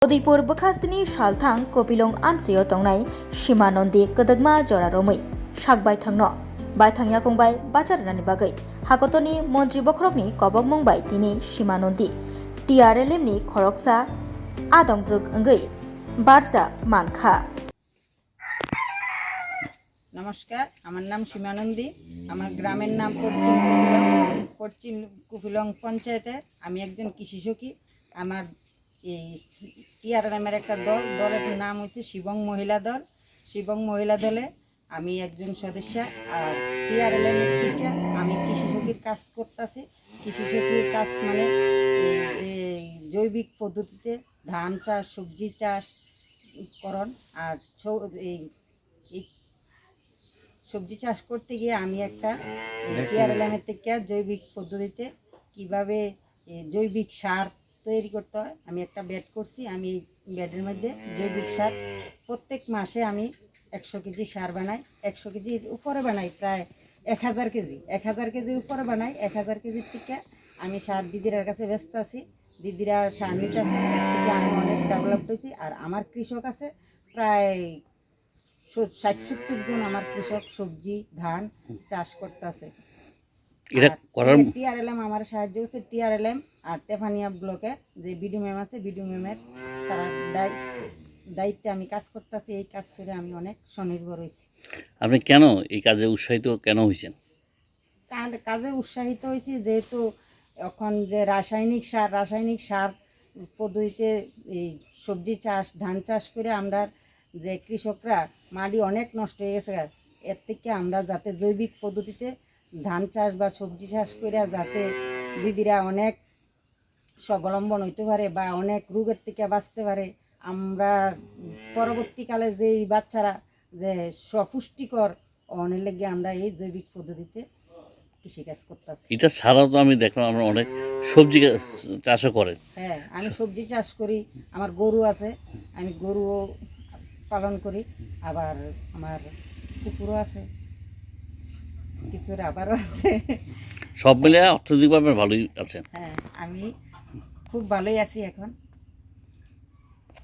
उदयपुर बखास्तिनि सालथां कपिलं आमसेयाव तंनाय सीमानन्दी कदगमा जरा रमै सागबाय थांनो बायथांया कंबाय बाचारनानि बागै हागतनि मन्त्री बख्रकनि कबक मंबाय तिनि सीमानन्दी टीआरएलएमनि खरकसा आदंजुग अंगै बारजा मानखा। नमस्कार, আমার নাম সীমানন্দী। আমার গ্রামের নাম পশ্চিম কুফিলং পঞ্চায়েতে। আমি একজন কৃষি সখী। আমার এই টিআরএলের একটা দলের নাম হচ্ছে শিবং মহিলা দল। শিবং মহিলা দলে আমি একজন সদস্য। আর টিআরএলের থেকে আমি কৃষি সখীর কাজ করতেছি। কৃষি সখীর কাজ মানে যে জৈবিক পদ্ধতিতে ধান চাষ, সবজি চাষ করণ। আর এই সবজি চাষ করতে গিয়ে আমি একটা টিআরএলের থেকে জৈবিক পদ্ধতিতে কিভাবে জৈবিক সার তৈরি করতে হয় আমি একটা বেড করছি। আমি এই বেডের মধ্যে জৈবিক সার প্রত্যেক মাসে আমি 100 কেজি সার বানাই। 100 কেজির উপরে বানাই, প্রায় 1000 কেজি। 1000 কেজির উপরে বানাই। 1000 কেজির থেকে আমি সার দিদিরার কাছে ব্যস্ত আছি। দিদিরা সার নিতেছে, এর থেকে আমি অনেক ডেভেলপ হয়েছি। আর আমার কৃষক আছে প্রায় 60-70 জন। আমার কৃষক সবজি ধান চাষ করতেছে। টিআরএলএম আমার সাহায্য করছে। টিআরএলএম আর তেফানিয়া ব্লকে যে বিডি ম্যাম আছে, বিডি ম্যামের তারা দায়িত্বে আমি কাজ করতেছি। এই কাজ করে আমি অনেক স্বনির্ভর হয়েছি। আপনি কেন এই কাজে উৎসাহিত কেন হয়েছেন? কাজে উৎসাহিত হয়েছি যেহেতু এখন যে রাসায়নিক সার পদ্ধতিতে এই সবজি চাষ ধান চাষ করে আমরা যে কৃষকরা মাটি অনেক নষ্ট হয়ে গেছে। এর থেকে আমরা যাতে জৈবিক পদ্ধতিতে ধান চাষ বা সবজি চাষ করে যাতে দিদিরা অনেক স্বাবলম্বন হইতে পারে বা অনেক রোগের থেকে বাঁচতে পারে। আমরা পরবর্তীকালে যেই বাচ্চারা যে সপুষ্টিকর অনেক লেগে আমরা এই জৈবিক পদ্ধতিতে কৃষিকাজ করতেছি। এটা ছাড়াও তো আমি দেখলাম আমরা অনেক সবজি চাষও করেন। হ্যাঁ, আমি সবজি চাষ করি। আমার গরু আছে, আমি গরুও পালন করি। আবার আমার পুকুরও আছে, কিছু রাবারও আছে। সব মিলে অর্থনৈতিকভাবে ভালোই আছেন। হ্যাঁ, আমি খুব ভালোই আছি এখন।